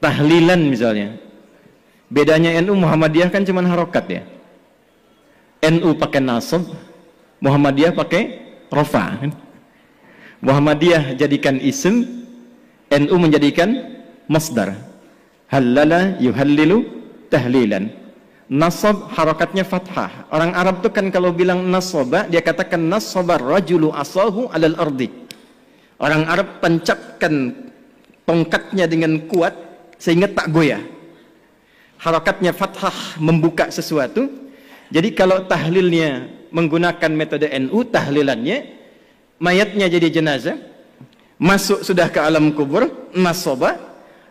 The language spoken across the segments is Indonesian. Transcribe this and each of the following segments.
tahlilan misalnya. Bedanya NU Muhammadiyah kan cuma harokat ya. NU pakai nasab, Muhammadiyah pakai rofa. Muhammadiyah jadikan isim, NU menjadikan masdar. Halala yuhallilu tahlilan. Nasab harokatnya fathah. Orang Arab tuh kan kalau bilang nasaba, dia katakan nasabar rajulu asahu alal ardi. Orang Arab tancapkan tongkatnya dengan kuat sehingga tak goyah. Harokatnya fathah membuka sesuatu. Jadi kalau tahlilnya menggunakan metode NU, tahlilannya mayatnya jadi jenazah, masuk sudah ke alam kubur, nasaba,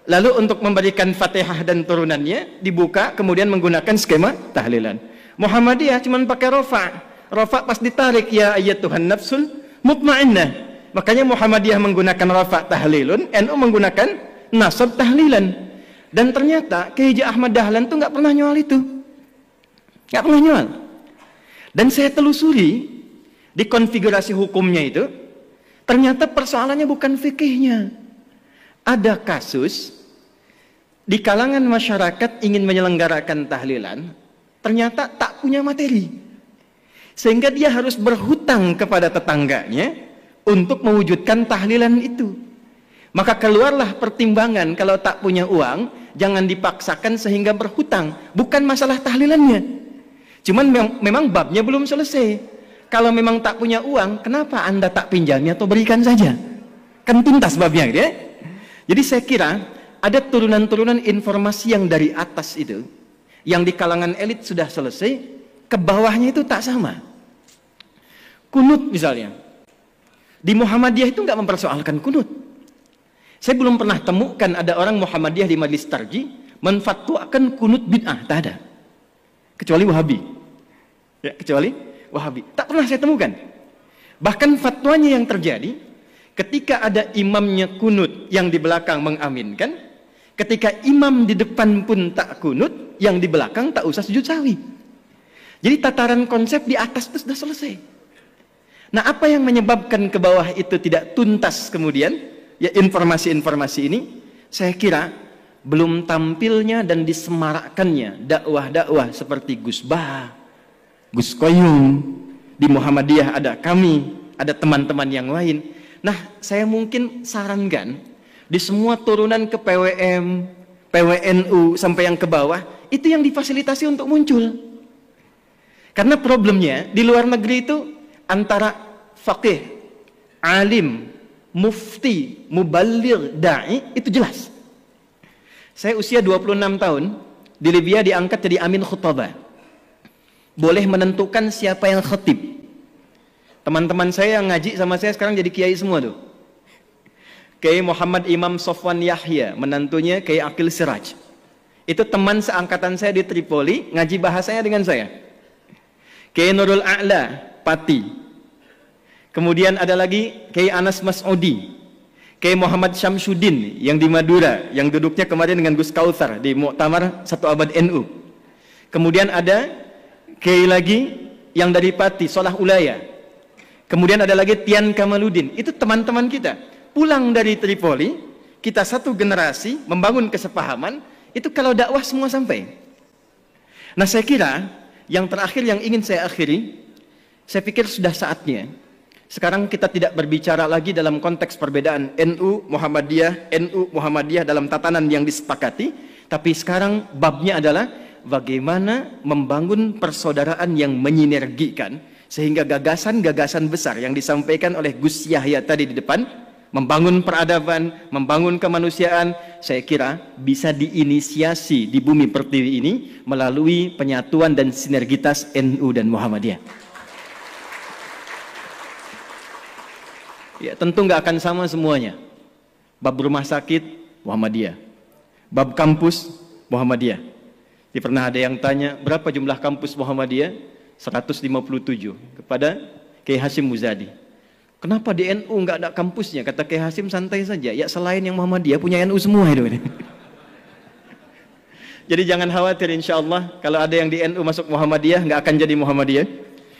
lalu untuk memberikan Fatihah dan turunannya dibuka, kemudian menggunakan skema tahlilan. Muhammadiyah cuma pakai rofa. Rofa pas ditarik, ya ayyatuhan nafsul mutmainnah. Makanya Muhammadiyah menggunakan rofa tahlilun, NU menggunakan nasab tahlilan. Dan ternyata Kiai Haji Ahmad Dahlan tuh nggak pernah nyual itu, nggak pernah nyual. Dan saya telusuri di konfigurasi hukumnya itu, ternyata persoalannya bukan fikihnya. Ada kasus di kalangan masyarakat ingin menyelenggarakan tahlilan, ternyata tak punya materi, sehingga dia harus berhutang kepada tetangganya untuk mewujudkan tahlilan itu. Maka keluarlah pertimbangan, kalau tak punya uang jangan dipaksakan sehingga berhutang. Bukan masalah tahlilannya, cuman memang babnya belum selesai. Kalau memang tak punya uang, kenapa Anda tak pinjami atau berikan saja? Kan tuntas babnya gitu ya. Jadi saya kira ada turunan-turunan informasi yang dari atas itu, yang di kalangan elit sudah selesai, ke bawahnya itu tak sama. Kunut misalnya, di Muhammadiyah itu nggak mempersoalkan kunut. Saya belum pernah temukan ada orang Muhammadiyah di Majelis Tarji menfatwakan kunut bid'ah, tak ada. Kecuali Wahabi. Ya, kecuali Wahabi. Tak pernah saya temukan. Bahkan fatwanya yang terjadi ketika ada imamnya kunut, yang di belakang mengaminkan. Ketika imam di depan pun tak kunut, yang di belakang tak usah sujud sahwi. Jadi tataran konsep di atas itu sudah selesai. Nah, apa yang menyebabkan ke bawah itu tidak tuntas kemudian? Ya, informasi-informasi ini saya kira belum tampilnya dan disemarakkannya dakwah-dakwah seperti Gus Bah, Gus Koyum. Di Muhammadiyah ada kami, ada teman-teman yang lain. Nah, saya mungkin sarankan di semua turunan ke PWM, PWNU sampai yang ke bawah, itu yang difasilitasi untuk muncul. Karena problemnya di luar negeri itu antara faqih, alim, mufti, muballigh, da'i, itu jelas. Saya usia 26 tahun, di Libya diangkat jadi amin khutbah. Boleh menentukan siapa yang khatib. Teman-teman saya yang ngaji sama saya sekarang jadi kiai semua tuh. Kiai Muhammad Imam Sofwan Yahya, menantunya Kiai Akil Siraj. Itu teman seangkatan saya di Tripoli, ngaji bahasanya dengan saya. Kiai Nurul A'la, Pati. Kemudian ada lagi Kiai Anas Mas'udi, Kiai Muhammad Syamsuddin yang di Madura, yang duduknya kemarin dengan Gus Kautsar di Muktamar 1 Abad NU. Kemudian ada Kiai lagi yang dari Pati, Solah Ulaya. Kemudian ada lagi Tian Kamaludin. Itu teman-teman kita. Pulang dari Tripoli, kita satu generasi membangun kesepahaman, itu kalau dakwah semua sampai. Nah, saya kira yang terakhir yang ingin saya akhiri, saya pikir sudah saatnya sekarang kita tidak berbicara lagi dalam konteks perbedaan NU Muhammadiyah dalam tatanan yang disepakati, tapi sekarang babnya adalah bagaimana membangun persaudaraan yang menyinergikan sehingga gagasan-gagasan besar yang disampaikan oleh Gus Yahya tadi di depan, membangun peradaban, membangun kemanusiaan, saya kira bisa diinisiasi di bumi pertiwi ini melalui penyatuan dan sinergitas NU dan Muhammadiyah. Ya, tentu nggak akan sama semuanya. Bab rumah sakit, Muhammadiyah. Bab kampus, Muhammadiyah. Jadi pernah ada yang tanya, berapa jumlah kampus Muhammadiyah? 157 kepada Kiai Hasyim Muzadi. Kenapa di NU nggak ada kampusnya? Kata Kiai Hasyim, santai saja. Ya, selain yang Muhammadiyah punya NU semua itu. Jadi jangan khawatir, insya Allah kalau ada yang di NU masuk Muhammadiyah nggak akan jadi Muhammadiyah.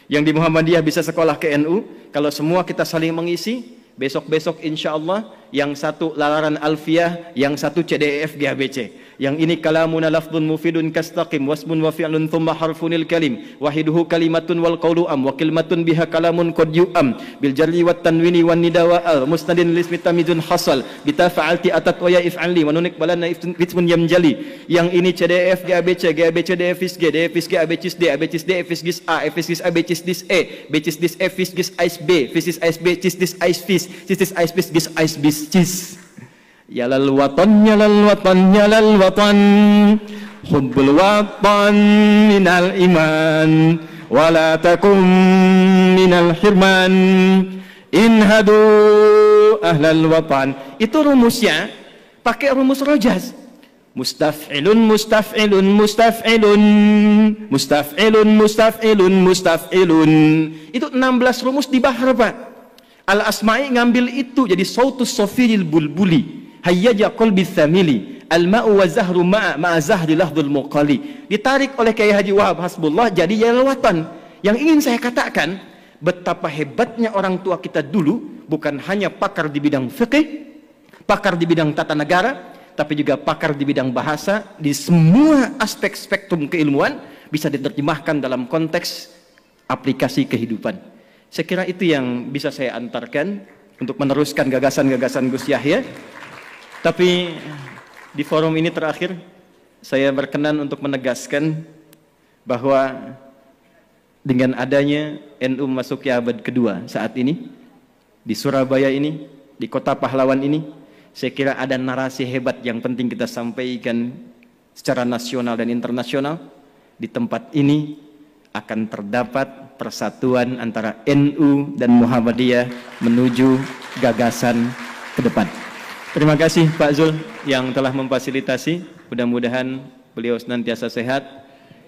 Yang di Muhammadiyah bisa sekolah ke NU. Kalau semua kita saling mengisi, besok-besok insya Allah yang satu lalaran alfiyah, yang satu CDEF GABC. Yang ini kalamuna lafdun mufidun kastaqim wasmun wa fi'lun thumma harfunil kalim wahiduhu kalimatun wal qawlu am wa kalimatun biha kalamun qad yu'am bil jarri wat tanwini wan nida wa al mustadin lismi tamizun hasal bita fa'alti atat wa ya if'ali wa nunik balana ismun yamjali. Yang ini CDF GABC, GABC DFIS G, DFIS G ABCIS D, ABCIS D FIS A, FIS ABCIS dis E, BCIS dis F FIS gis ais B, FIS ais B cis dis ais FIS, cis dis ais FIS gis ais bis cis. Ya lal watan, ya lal watan, ya lal watan, hubbul watan minal iman, wala takum minal hirman, inhadu ahlal watan. Itu rumusnya pakai rumus rojaz. Mustaf'ilun, mustaf'ilun, mustaf'ilun, mustaf'ilun, mustaf'ilun, mustaf'ilun. Itu 16 rumus di bahar, Pak. Al-Asma'i ngambil itu jadi sautus sofiril bulbuli. Hayyaja qalbi thamili al-ma'u wa zahru ma'a zahri lahdul muqali. Ditarik oleh Kiai Haji Wahab Hasbullah jadi yalwatan. Yang ingin saya katakan, betapa hebatnya orang tua kita dulu, bukan hanya pakar di bidang fikih, pakar di bidang tata negara, tapi juga pakar di bidang bahasa. Di semua aspek spektrum keilmuan bisa diterjemahkan dalam konteks aplikasi kehidupan. Saya kira itu yang bisa saya antarkan untuk meneruskan gagasan-gagasan Gus Yahya. Tapi di forum ini terakhir saya berkenan untuk menegaskan bahwa dengan adanya NU memasuki abad kedua saat ini di Surabaya ini, di kota pahlawan ini, saya kira ada narasi hebat yang penting kita sampaikan secara nasional dan internasional. Di tempat ini akan terdapat persatuan antara NU dan Muhammadiyah menuju gagasan ke depan. Terima kasih Pak Zul yang telah memfasilitasi. Mudah-mudahan beliau senantiasa sehat,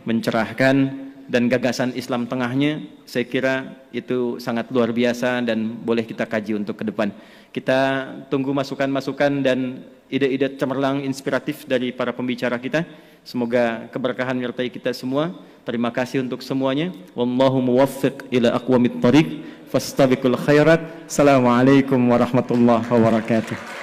mencerahkan, dan gagasan Islam tengahnya saya kira itu sangat luar biasa dan boleh kita kaji untuk ke depan. Kita tunggu masukan-masukan dan ide-ide cemerlang inspiratif dari para pembicara kita. Semoga keberkahan menyertai kita semua. Terima kasih untuk semuanya. Wallahu muwaffiq ila aqwamit thariq fastabiqul khairat. Assalamualaikum warahmatullahi wabarakatuh.